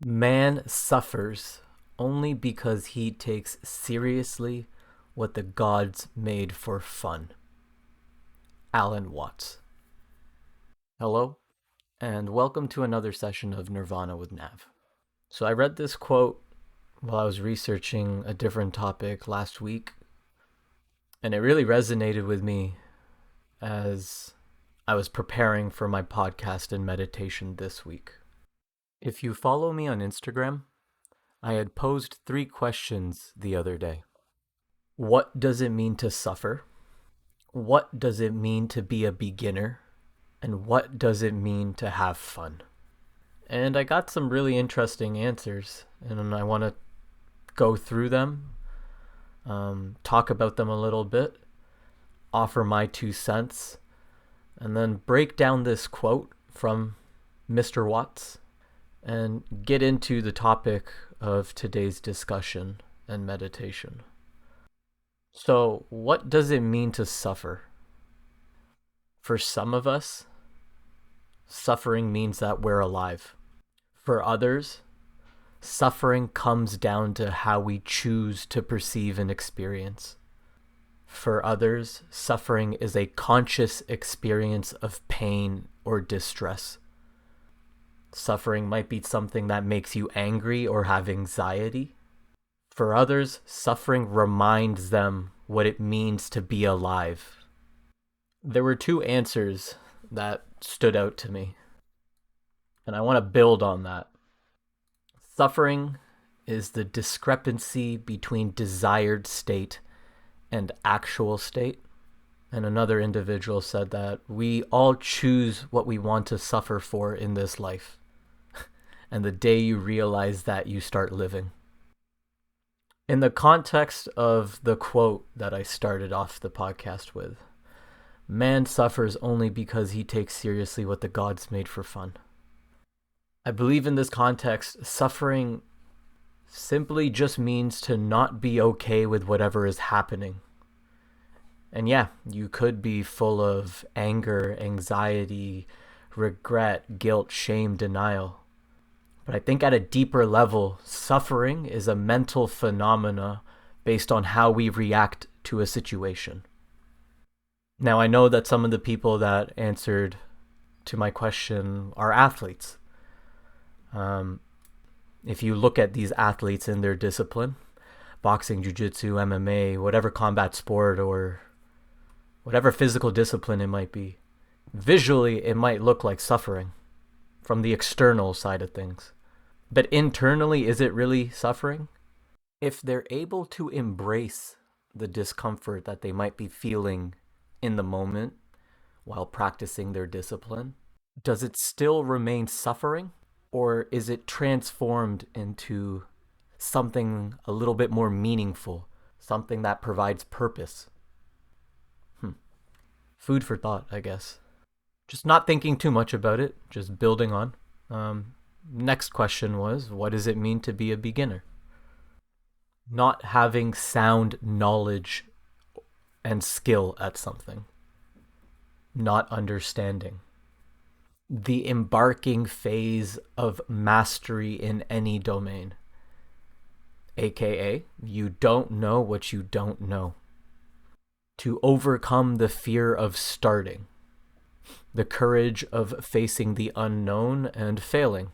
Man suffers only because he takes seriously what the gods made for fun. Alan Watts. Hello, and welcome to another session of Nirvana with Nav. So I read this quote while I was researching a different topic last week, and it really resonated with me as I was preparing for my podcast and meditation this week. If you follow me on Instagram, I had posed 3 questions the other day. What does it mean to suffer? What does it mean to be a beginner? And what does it mean to have fun? And I got some really interesting answers, and I want to go through them, talk about them a little bit, offer my 2 cents, and then break down this quote from Mr. Watts and get into the topic of today's discussion and meditation. So, what does it mean to suffer? For some of us, suffering means that we're alive. For others, suffering comes down to how we choose to perceive an experience. For others, suffering is a conscious experience of pain or distress. Suffering might be something that makes you angry or have anxiety. For others, suffering reminds them what it means to be alive. There were 2 answers that stood out to me, and I want to build on that. Suffering is the discrepancy between desired state and actual state. And another individual said that we all choose what we want to suffer for in this life. And the day you realize that, you start living. In the context of the quote that I started off the podcast with, man suffers only because he takes seriously what the gods made for fun. I believe in this context, suffering simply just means to not be okay with whatever is happening. And yeah, you could be full of anger, anxiety, regret, guilt, shame, denial. But I think at a deeper level, suffering is a mental phenomena based on how we react to a situation. Now, I know that some of the people that answered to my question are athletes. If you look at these athletes in their discipline, boxing, jiu-jitsu, MMA, whatever combat sport or whatever physical discipline it might be, visually it might look like suffering from the external side of things. But internally, is it really suffering? If they're able to embrace the discomfort that they might be feeling in the moment while practicing their discipline, does it still remain suffering? Or is it transformed into something a little bit more meaningful, something that provides purpose? Food for thought, I guess. Just not thinking too much about it, just building on. Next question was, what does it mean to be a beginner? Not having sound knowledge and skill at something. Not understanding. The embarking phase of mastery in any domain. AKA, you don't know what you don't know. To overcome the fear of starting. The courage of facing the unknown and failing.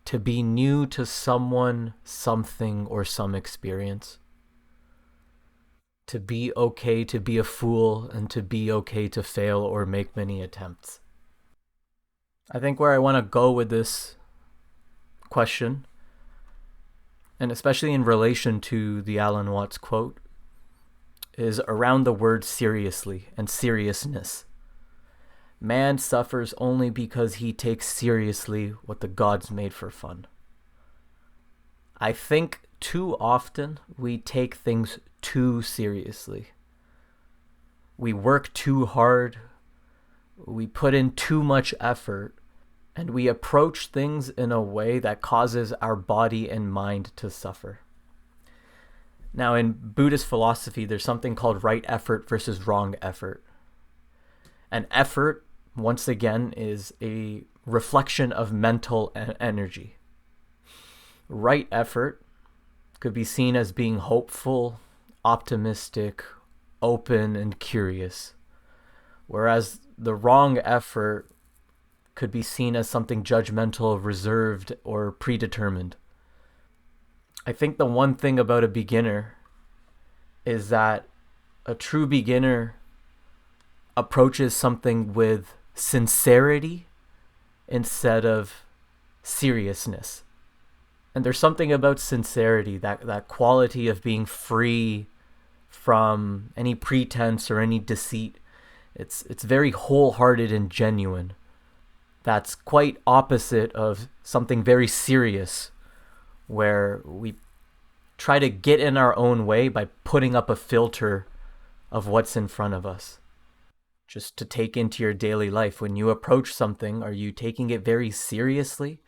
To be new to someone, something, or some experience. To be okay to be a fool and to be okay to fail or make many attempts. I think where I want to go with this question, and especially in relation to the Alan Watts quote, is around the word seriously and seriousness. Man suffers only because he takes seriously what the gods made for fun. I think too often we take things too seriously. We work too hard, we put in too much effort, and we approach things in a way that causes our body and mind to suffer. Now, in Buddhist philosophy, there's something called right effort versus wrong effort. And effort, once again, is a reflection of mental energy. right effort could be seen as being hopeful, optimistic, open, and curious, whereas the wrong effort could be seen as something judgmental, reserved, or predetermined. I think the one thing about a beginner is that a true beginner approaches something with sincerity instead of seriousness. And there's something about sincerity, that quality of being free from any pretense or any deceit. It's very wholehearted and genuine. That's quite opposite of something very serious where we try to get in our own way by putting up a filter of what's in front of us. Just to take into your daily life, when you approach something, are you taking it very seriously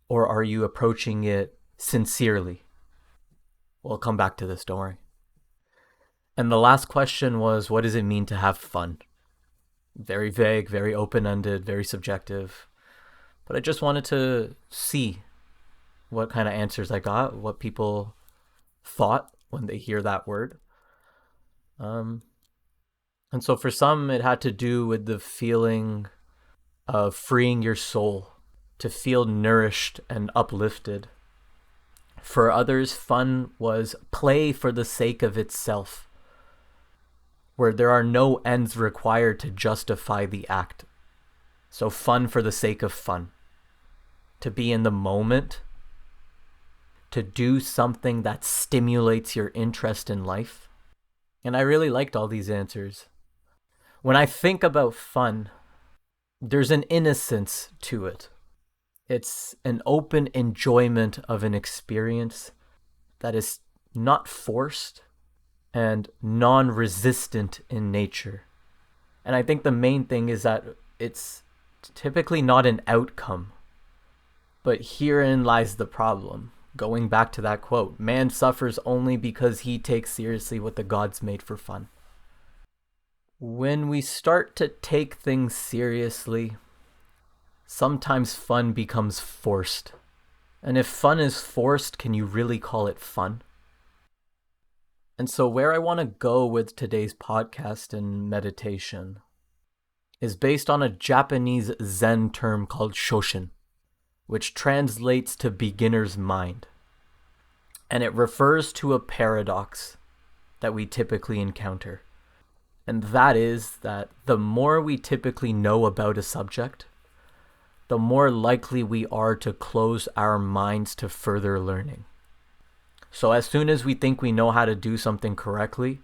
or are you approaching it sincerely? We'll come back to this, don't worry. And the last question was, what does it mean to have fun? Very vague, very open-ended, very subjective. But I just wanted to see what kind of answers I got, what people thought when they hear that word. And so for some, it had to do with the feeling of freeing your soul, to feel nourished and uplifted. For others, fun was play for the sake of itself, where there are no ends required to justify the act. So fun for the sake of fun. To be in the moment, to do something that stimulates your interest in life. And I really liked all these answers. When I think about fun, there's an innocence to it. It's an open enjoyment of an experience that is not forced and non-resistant in nature. And I think the main thing is that it's typically not an outcome. But herein lies the problem. Going back to that quote, man suffers only because he takes seriously what the gods made for fun. When we start to take things seriously, sometimes fun becomes forced. And if fun is forced, can you really call it fun? And so where I want to go with today's podcast and meditation is based on a Japanese Zen term called Shoshin, which translates to beginner's mind. And it refers to a paradox that we typically encounter. And that is that the more we typically know about a subject, the more likely we are to close our minds to further learning. So as soon as we think we know how to do something correctly,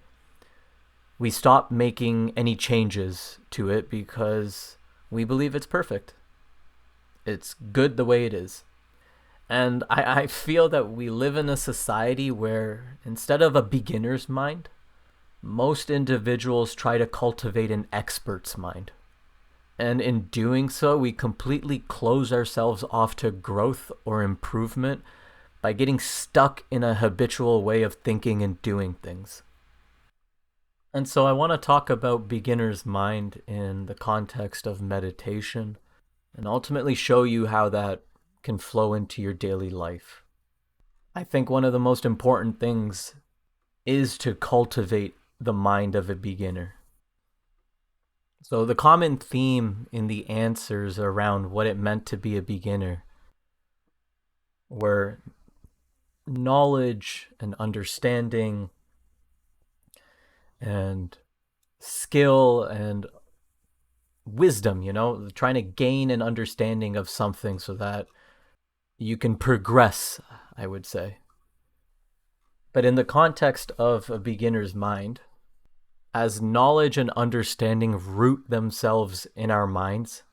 we stop making any changes to it because we believe it's perfect. It's good the way it is. And I feel that we live in a society where instead of a beginner's mind, most individuals try to cultivate an expert's mind. And in doing so, we completely close ourselves off to growth or improvement by getting stuck in a habitual way of thinking and doing things. And so I want to talk about beginner's mind in the context of meditation and ultimately show you how that can flow into your daily life. I think one of the most important things is to cultivate the mind of a beginner. So the common theme in the answers around what it meant to be a beginner were knowledge and understanding and skill and wisdom, trying to gain an understanding of something so that you can progress, I would say. But in the context of a beginner's mind, as knowledge and understanding root themselves in our minds,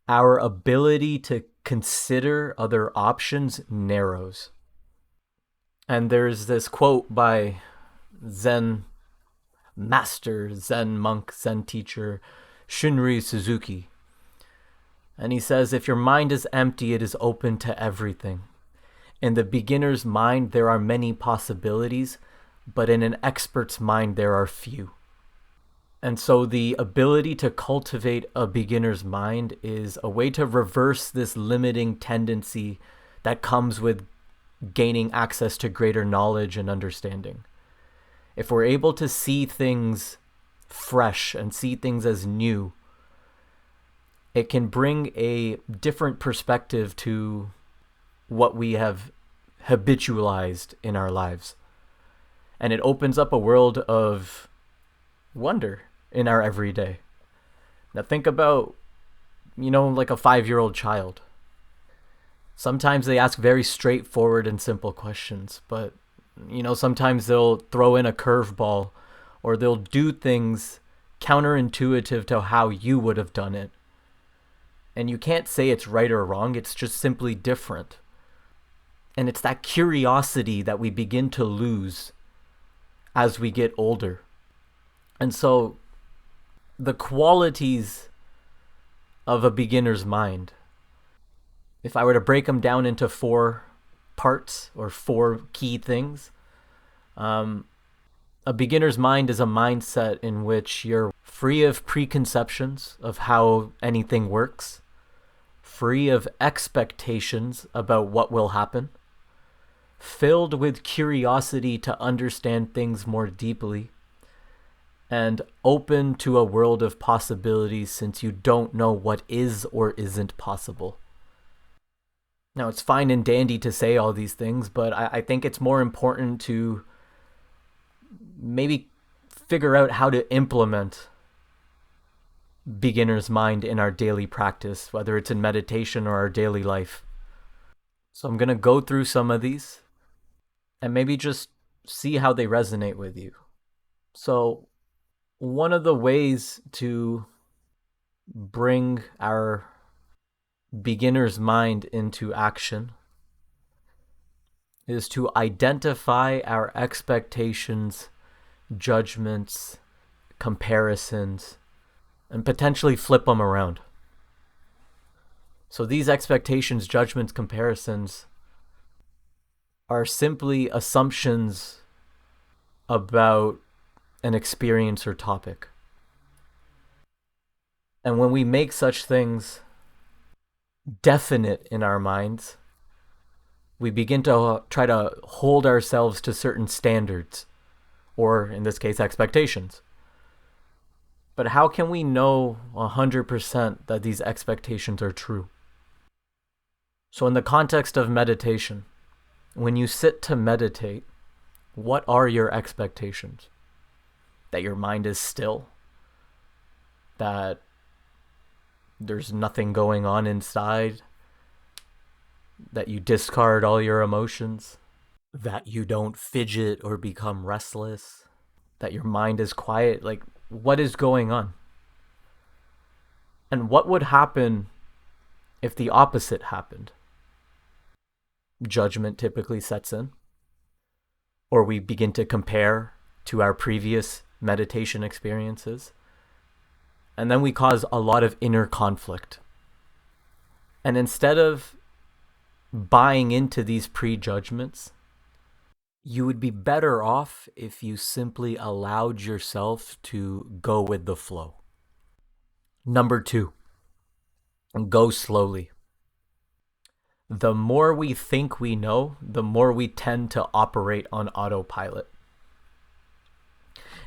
our ability to consider other options narrows. And there's this quote by Zen master, Zen monk, Zen teacher, Shunryu Suzuki. And he says, if your mind is empty, it is open to everything. In the beginner's mind, there are many possibilities, but in an expert's mind, there are few. And so the ability to cultivate a beginner's mind is a way to reverse this limiting tendency that comes with gaining access to greater knowledge and understanding. If we're able to see things fresh and see things as new, it can bring a different perspective to what we have habitualized in our lives. And it opens up a world of wonder in our everyday. Now think about, like a 5-year-old child. Sometimes they ask very straightforward and simple questions, but sometimes they'll throw in a curveball or they'll do things counterintuitive to how you would have done it. And you can't say it's right or wrong, it's just simply different. And it's that curiosity that we begin to lose as we get older. And so the qualities of a beginner's mind, if I were to break them down into 4 parts or 4 key things, a beginner's mind is a mindset in which you're free of preconceptions of how anything works, free of expectations about what will happen, filled with curiosity to understand things more deeply, and open to a world of possibilities since you don't know what is or isn't possible. Now, it's fine and dandy to say all these things, but I think it's more important to maybe figure out how to implement beginner's mind in our daily practice, whether it's in meditation or our daily life. So I'm going to go through some of these and maybe just see how they resonate with you. So one of the ways to bring our beginner's mind into action is to identify our expectations, judgments, comparisons, and potentially flip them around. So these expectations, judgments, comparisons are simply assumptions about an experience or topic. And when we make such things definite in our minds, we begin to try to hold ourselves to certain standards, or in this case, expectations. But how can we know 100% that these expectations are true? So in the context of meditation, when you sit to meditate, what are your expectations? That your mind is still? That there's nothing going on inside? That you discard all your emotions? That you don't fidget or become restless? That your mind is quiet? Like, what is going on? And what would happen if the opposite happened? Judgment typically sets in, or we begin to compare to our previous meditation experiences, and then we cause a lot of inner conflict. And instead of buying into these prejudgments, you would be better off if you simply allowed yourself to go with the flow. Number 2, go slowly. The more we think we know, the more we tend to operate on autopilot.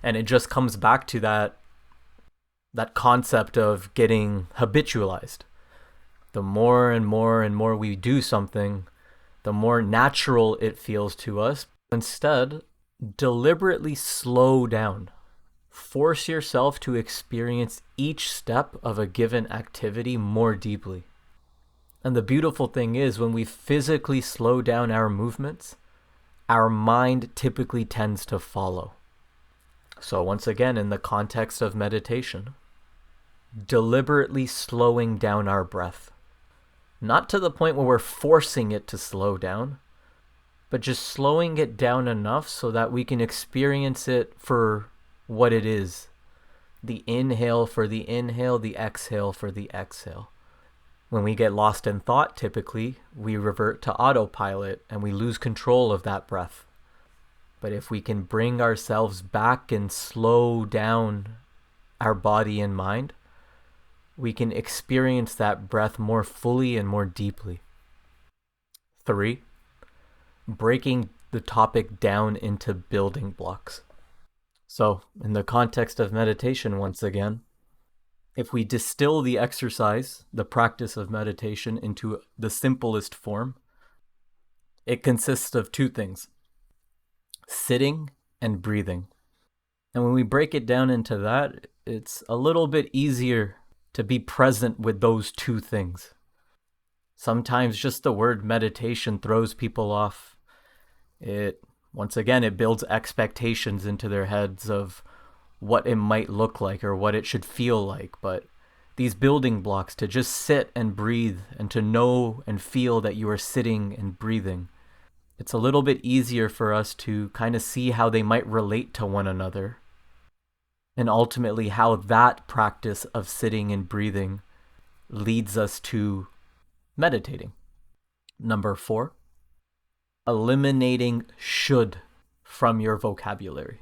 And it just comes back to that concept of getting habitualized. The more and more and more we do something, the more natural it feels to us. Instead, deliberately slow down. Force yourself to experience each step of a given activity more deeply. And the beautiful thing is, when we physically slow down our movements, our mind typically tends to follow. So once again, in the context of meditation, deliberately slowing down our breath. Not to the point where we're forcing it to slow down, but just slowing it down enough so that we can experience it for what it is. The inhale for the inhale, the exhale for the exhale. When we get lost in thought, typically, we revert to autopilot and we lose control of that breath. But if we can bring ourselves back and slow down our body and mind, we can experience that breath more fully and more deeply. 3, breaking the topic down into building blocks. So, in the context of meditation, once again, if we distill the exercise, the practice of meditation, into the simplest form, it consists of 2 things: sitting and breathing. And when we break it down into that, it's a little bit easier to be present with those 2 things. Sometimes just the word meditation throws people off. Once again, it builds expectations into their heads of what it might look like or what it should feel like. But these building blocks, to just sit and breathe and to know and feel that you are sitting and breathing, it's a little bit easier for us to kind of see how they might relate to one another, and ultimately how that practice of sitting and breathing leads us to meditating. Number 4, eliminating should from your vocabulary.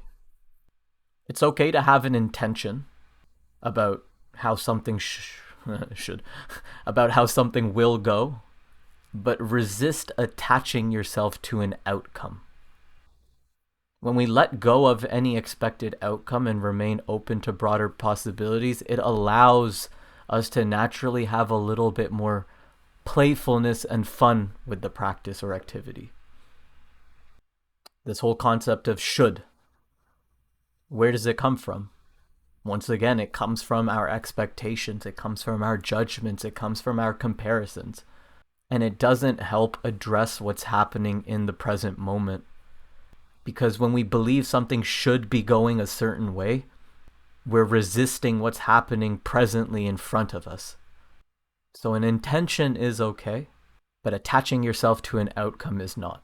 It's okay to have an intention about how something about how something will go, but resist attaching yourself to an outcome. When we let go of any expected outcome and remain open to broader possibilities, it allows us to naturally have a little bit more playfulness and fun with the practice or activity. This whole concept of should, where does it come from? Once again, it comes from our expectations, it comes from our judgments, it comes from our comparisons. And it doesn't help address what's happening in the present moment. Because when we believe something should be going a certain way, we're resisting what's happening presently in front of us. So an intention is okay, but attaching yourself to an outcome is not.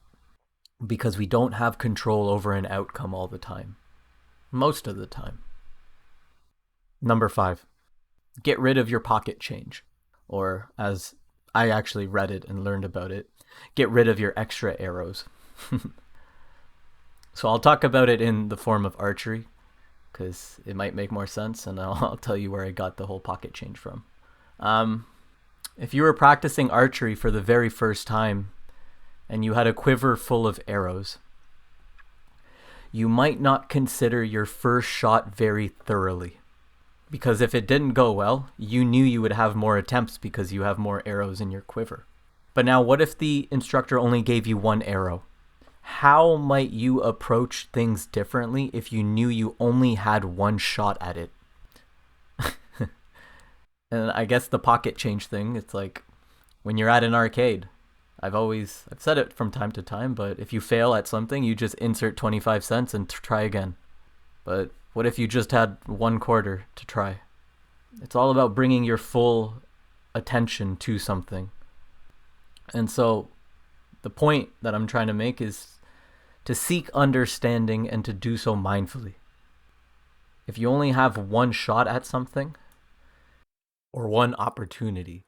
Because we don't have control over an outcome all the time. Most of the time. Number 5, get rid of your pocket change. Or, as I actually read it and learned about it, get rid of your extra arrows. So I'll talk about it in the form of archery, because it might make more sense, and I'll tell you where I got the whole pocket change from. If you were practicing archery for the very first time, and you had a quiver full of arrows, you might not consider your first shot very thoroughly. Because if it didn't go well, you knew you would have more attempts because you have more arrows in your quiver. But now what if the instructor only gave you 1 arrow? How might you approach things differently if you knew you only had 1 shot at it? And I guess the pocket change thing, it's like when you're at an arcade. I've said it from time to time, but if you fail at something, you just insert 25 cents and try again. But what if you just had 1 quarter to try? It's all about bringing your full attention to something. And so the point that I'm trying to make is to seek understanding and to do so mindfully. If you only have 1 shot at something, or 1 opportunity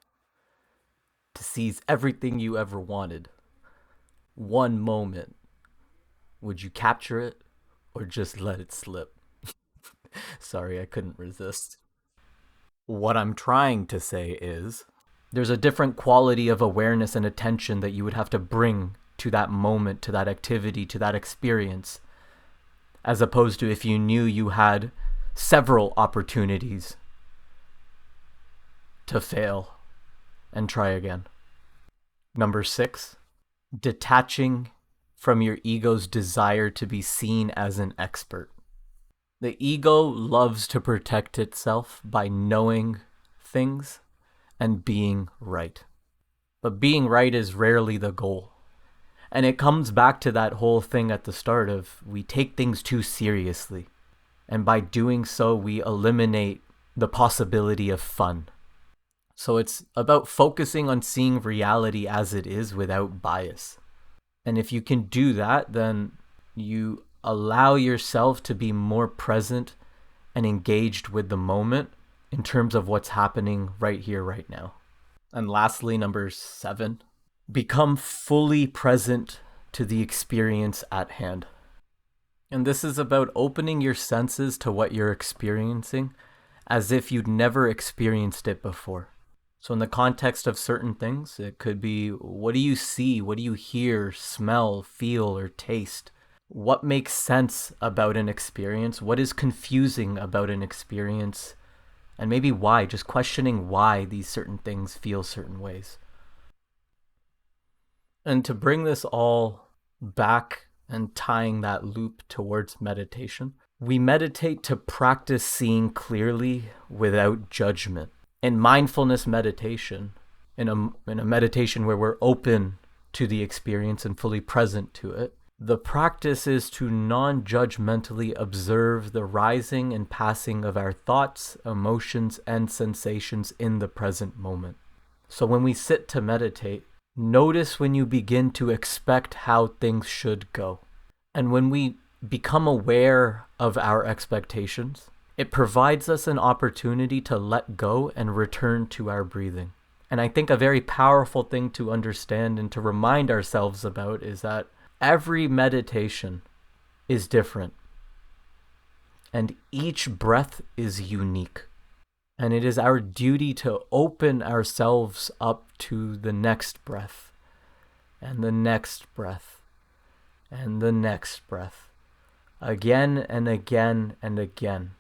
to seize everything you ever wanted, 1 moment, would you capture it or just let it slip? Sorry, I couldn't resist. What I'm trying to say is, there's a different quality of awareness and attention that you would have to bring to that moment, to that activity, to that experience, as opposed to if you knew you had several opportunities to fail and try again. Number 6, detaching from your ego's desire to be seen as an expert. The ego loves to protect itself by knowing things and being right. But being right is rarely the goal. And it comes back to that whole thing at the start of we take things too seriously. And by doing so, we eliminate the possibility of fun. So it's about focusing on seeing reality as it is without bias. And if you can do that, then you allow yourself to be more present and engaged with the moment in terms of what's happening right here, right now. And lastly, number 7, become fully present to the experience at hand. And this is about opening your senses to what you're experiencing as if you'd never experienced it before. So in the context of certain things, it could be, what do you see? What do you hear, smell, feel, or taste? What makes sense about an experience? What is confusing about an experience? And maybe why, just questioning why these certain things feel certain ways. And to bring this all back and tying that loop towards meditation, we meditate to practice seeing clearly without judgment. In mindfulness meditation, in a meditation where we're open to the experience and fully present to it, the practice is to non-judgmentally observe the rising and passing of our thoughts, emotions, and sensations in the present moment. So when we sit to meditate, notice when you begin to expect how things should go. And when we become aware of our expectations, it provides us an opportunity to let go and return to our breathing. And I think a very powerful thing to understand and to remind ourselves about is that every meditation is different, and each breath is unique. And it is our duty to open ourselves up to the next breath, and the next breath, and the next breath, again and again and again.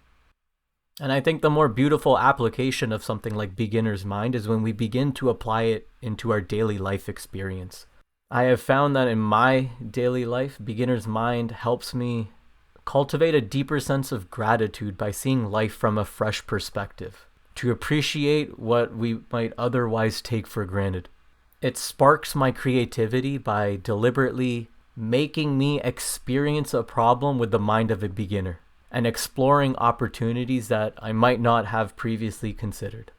And I think the more beautiful application of something like beginner's mind is when we begin to apply it into our daily life experience. I have found that in my daily life, beginner's mind helps me cultivate a deeper sense of gratitude by seeing life from a fresh perspective, to appreciate what we might otherwise take for granted. It sparks my creativity by deliberately making me experience a problem with the mind of a beginner and exploring opportunities that I might not have previously considered.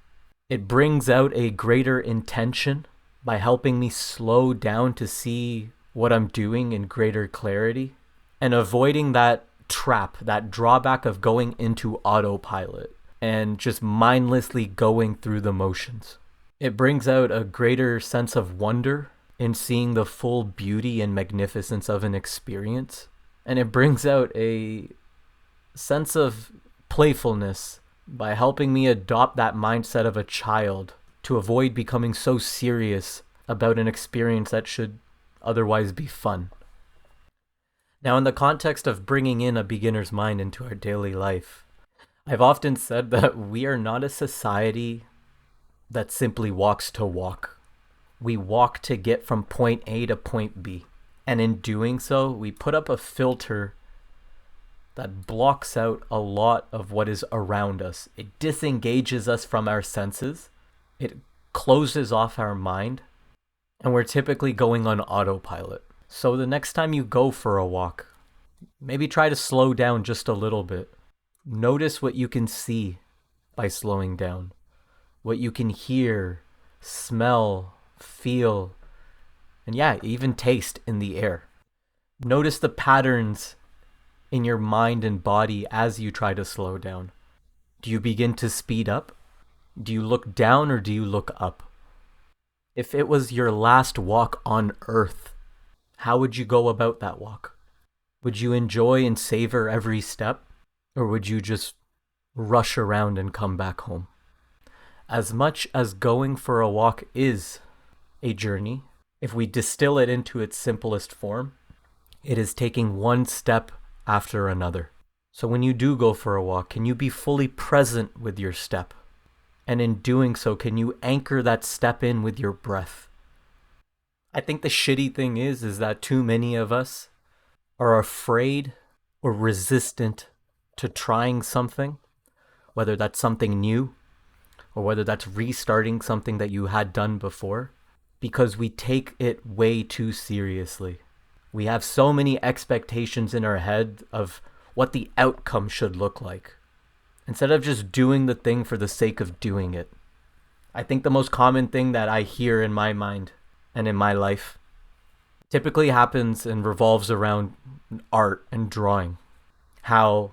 It brings out a greater intention by helping me slow down to see what I'm doing in greater clarity and avoiding that trap, that drawback of going into autopilot and just mindlessly going through the motions. It brings out a greater sense of wonder in seeing the full beauty and magnificence of an experience. And it brings out a sense of playfulness by helping me adopt that mindset of a child to avoid becoming so serious about an experience that should otherwise be fun. Now, in the context of bringing in a beginner's mind into our daily life, I've often said that we are not a society that simply walks to walk. We walk to get from point A to point B. And in doing so, we put up a filter that blocks out a lot of what is around us. It disengages us from our senses. It closes off our mind. And we're typically going on autopilot. So the next time you go for a walk, maybe try to slow down just a little bit. Notice what you can see by slowing down, what you can hear, smell, feel, and even taste in the air. Notice the patterns in your mind and body as you try to slow down. Do you begin to speed up? Do you look down or do you look up? If it was your last walk on Earth, how would you go about that walk? Would you enjoy and savor every step? Or would you just rush around and come back home? As much as going for a walk is a journey, if we distill it into its simplest form, it is taking one step after another. So when you do go for a walk, can you be fully present with your step? And in doing so, can you anchor that step in with your breath? I think the shitty thing is that too many of us are afraid or resistant to trying something, whether that's something new or whether that's restarting something that you had done before, because we take it way too seriously. We have so many expectations in our head of what the outcome should look like, instead of just doing the thing for the sake of doing it. I think the most common thing that I hear in my mind and in my life typically happens and revolves around art and drawing. How,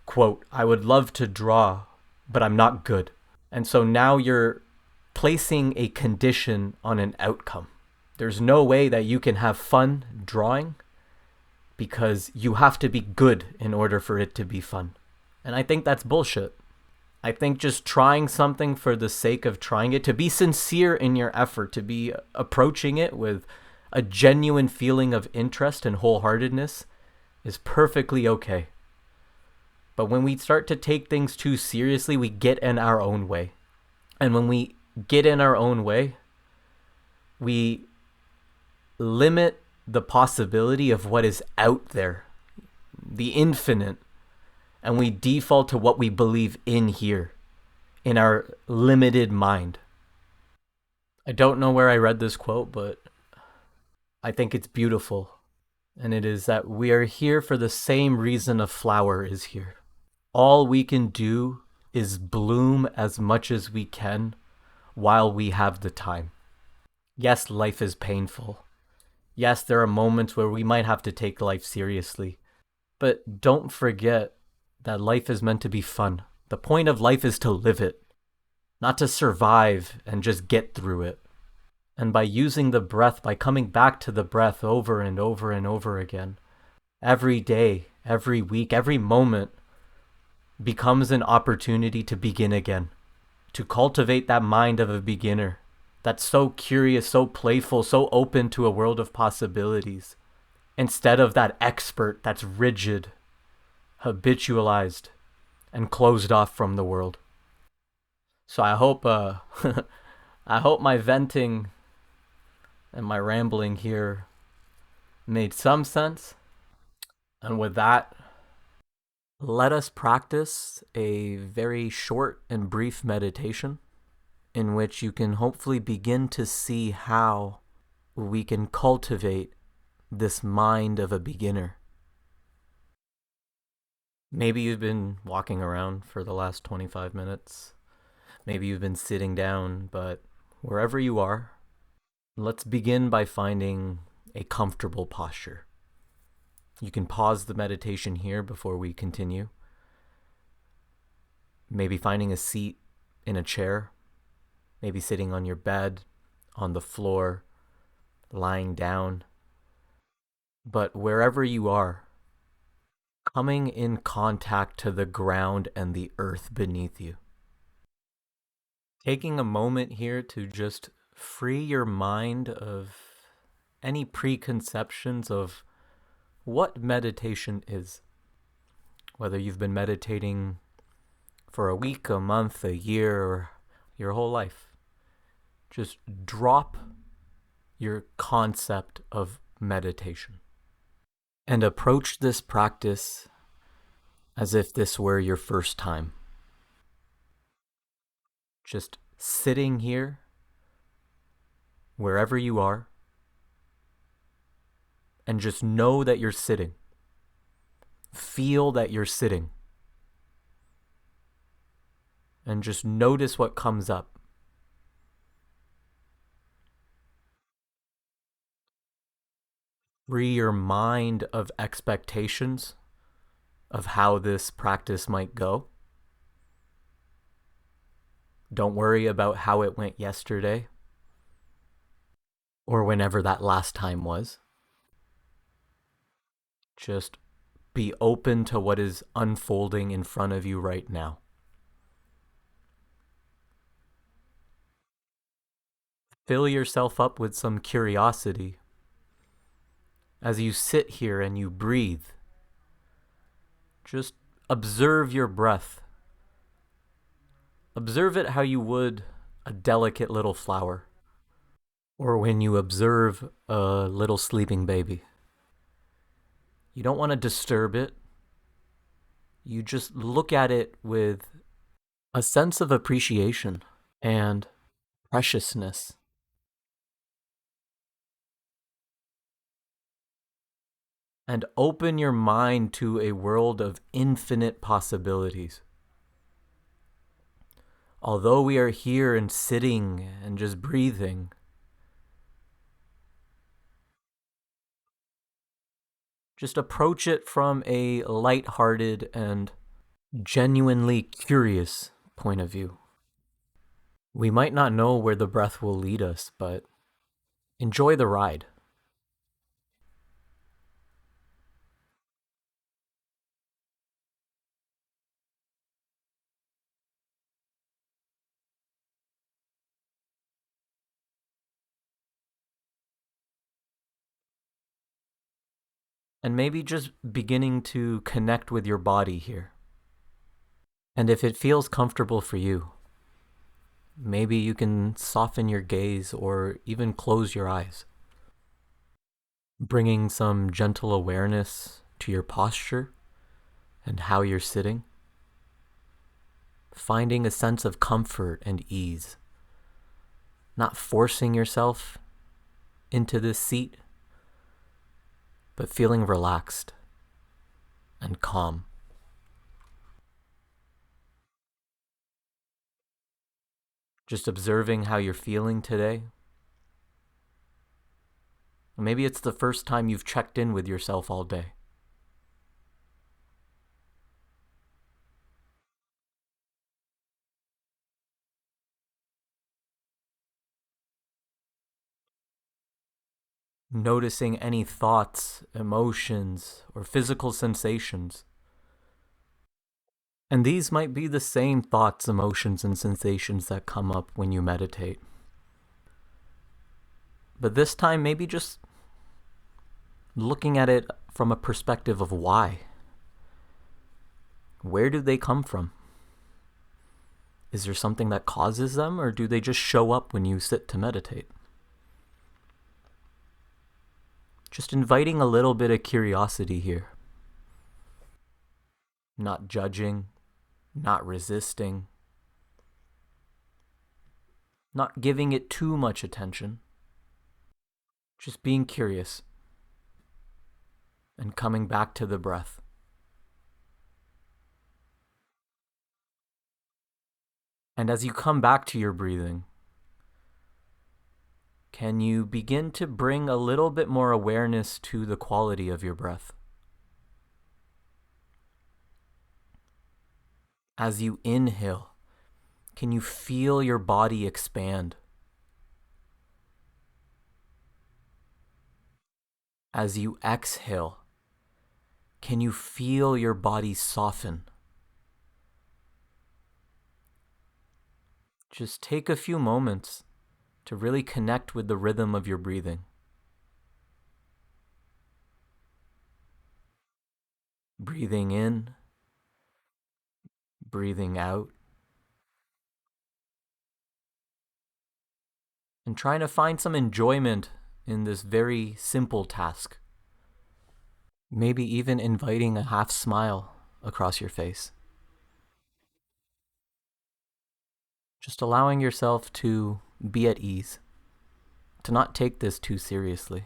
quote, I would love to draw, but I'm not good. And so now you're placing a condition on an outcome. There's no way that you can have fun drawing because you have to be good in order for it to be fun. And I think that's bullshit. I think just trying something for the sake of trying it, to be sincere in your effort, to be approaching it with a genuine feeling of interest and wholeheartedness is perfectly okay. But when we start to take things too seriously, we get in our own way. And when we get in our own way, we limit the possibility of what is out there, the infinite, and we default to what we believe in here, in our limited mind. I don't know where I read this quote, but I think it's beautiful. And it is that we are here for the same reason a flower is here. All we can do is bloom as much as we can while we have the time. Yes, life is painful. Yes, there are moments where we might have to take life seriously. But don't forget that life is meant to be fun. The point of life is to live it, not to survive and just get through it. And by using the breath, by coming back to the breath over and over and over again, every day, every week, every moment becomes an opportunity to begin again, to cultivate that mind of a beginner that's so curious, so playful, so open to a world of possibilities, instead of that expert that's rigid, habitualized, and closed off from the world. So I hope I hope my venting and my rambling here made some sense. And with that, let us practice a very short and brief meditation in which you can hopefully begin to see how we can cultivate this mind of a beginner. Maybe you've been walking around for the last 25 minutes. Maybe you've been sitting down, but wherever you are, let's begin by finding a comfortable posture. You can pause the meditation here before we continue. Maybe finding a seat in a chair, maybe sitting on your bed, on the floor, lying down. But wherever you are, coming in contact to the ground and the earth beneath you. Taking a moment here to just free your mind of any preconceptions of what meditation is. Whether you've been meditating for a week, a month, a year, or your whole life. Just drop your concept of meditation and approach this practice as if this were your first time. Just sitting here, wherever you are, and just know that you're sitting. Feel that you're sitting. And just notice what comes up. Free your mind of expectations of how this practice might go. Don't worry about how it went yesterday or whenever that last time was. Just be open to what is unfolding in front of you right now. Fill yourself up with some curiosity as you sit here and you breathe. Just observe your breath. Observe it how you would a delicate little flower, or when you observe a little sleeping baby. You don't want to disturb it. You just look at it with a sense of appreciation and preciousness. And open your mind to a world of infinite possibilities. Although we are here and sitting and just breathing, just approach it from a light-hearted and genuinely curious point of view. We might not know where the breath will lead us, but enjoy the ride. And maybe just beginning to connect with your body here. And if it feels comfortable for you, maybe you can soften your gaze or even close your eyes, bringing some gentle awareness to your posture and how you're sitting, finding a sense of comfort and ease, not forcing yourself into this seat, but feeling relaxed and calm. Just observing how you're feeling today. Maybe it's the first time you've checked in with yourself all day. Noticing any thoughts, emotions, or physical sensations. And these might be the same thoughts, emotions, and sensations that come up when you meditate. But this time, maybe just looking at it from a perspective of why. Where do they come from? Is there something that causes them, or do they just show up when you sit to meditate? Just inviting a little bit of curiosity here. Not judging, not resisting, not giving it too much attention. Just being curious and coming back to the breath. And as you come back to your breathing, can you begin to bring a little bit more awareness to the quality of your breath? As you inhale, can you feel your body expand? As you exhale, can you feel your body soften? Just take a few moments to really connect with the rhythm of your breathing. Breathing in, breathing out, and trying to find some enjoyment in this very simple task. Maybe even inviting a half smile across your face. Just allowing yourself to be at ease, to not take this too seriously.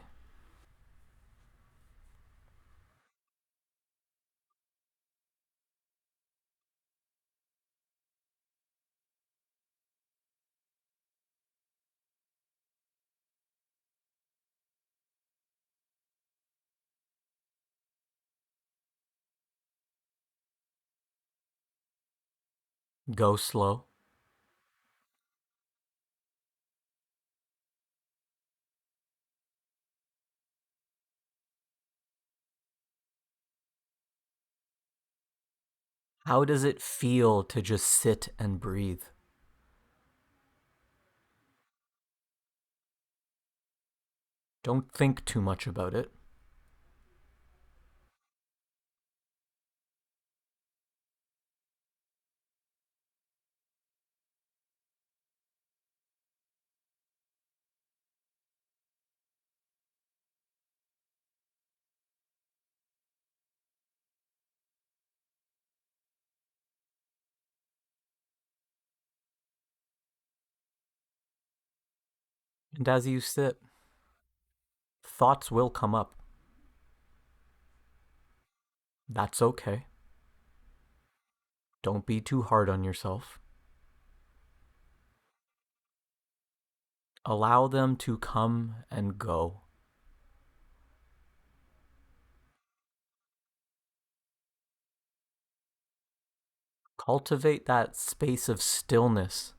Go slow. How does it feel to just sit and breathe? Don't think too much about it. And as you sit, thoughts will come up. That's okay. Don't be too hard on yourself. Allow them to come and go. Cultivate that space of stillness.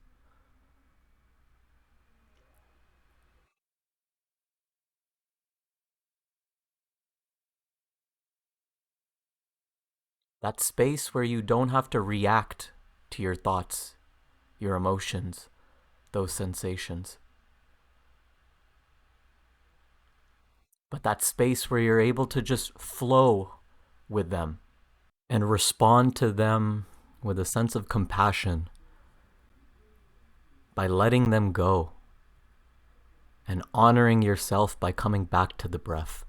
That space where you don't have to react to your thoughts, your emotions, those sensations. But that space where you're able to just flow with them and respond to them with a sense of compassion by letting them go and honoring yourself by coming back to the breath.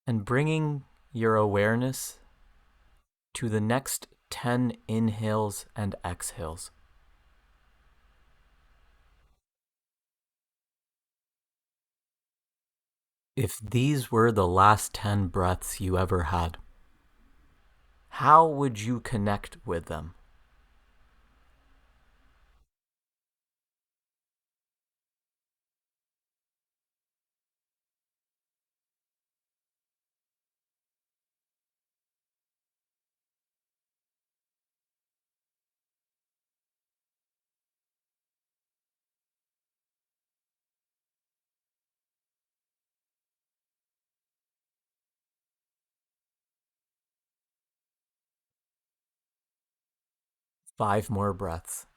And bringing your awareness to the next 10 inhales and exhales. If these were the last 10 breaths you ever had, how would you connect with them? Five more breaths.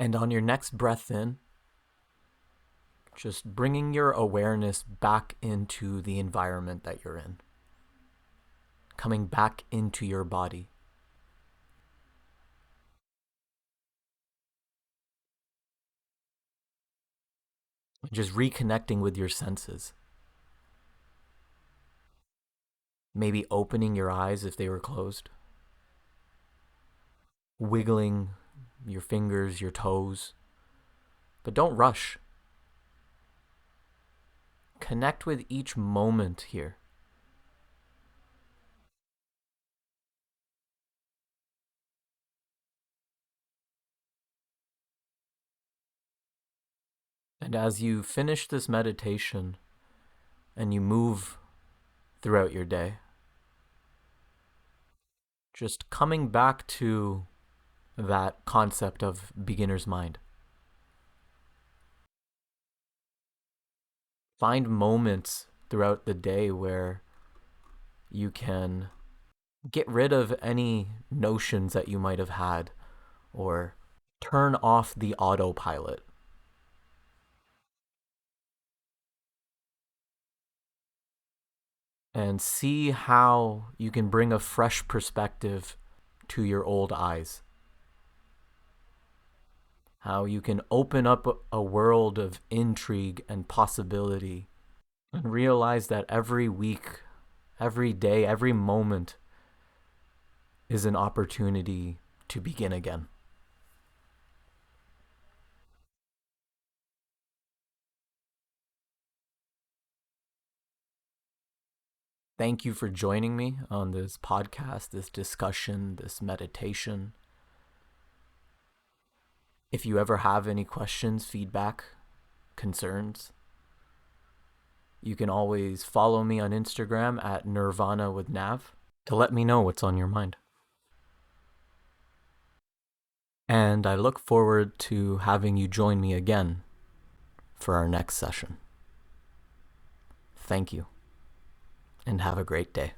And on your next breath in, just bringing your awareness back into the environment that you're in, coming back into your body. Just reconnecting with your senses. Maybe opening your eyes if they were closed. Wiggling your fingers, your toes. But don't rush. Connect with each moment here. And as you finish this meditation and you move throughout your day, just coming back to that concept of beginner's mind. Find moments throughout the day where you can get rid of any notions that you might have had or turn off the autopilot. And see how you can bring a fresh perspective to your old eyes. How you can open up a world of intrigue and possibility and realize that every week, every day, every moment is an opportunity to begin again. Thank you for joining me on this podcast, this discussion, this meditation. If you ever have any questions, feedback, concerns, you can always follow me on Instagram at Nirvana with Nav to let me know what's on your mind. And I look forward to having you join me again for our next session. Thank you. and have a great day.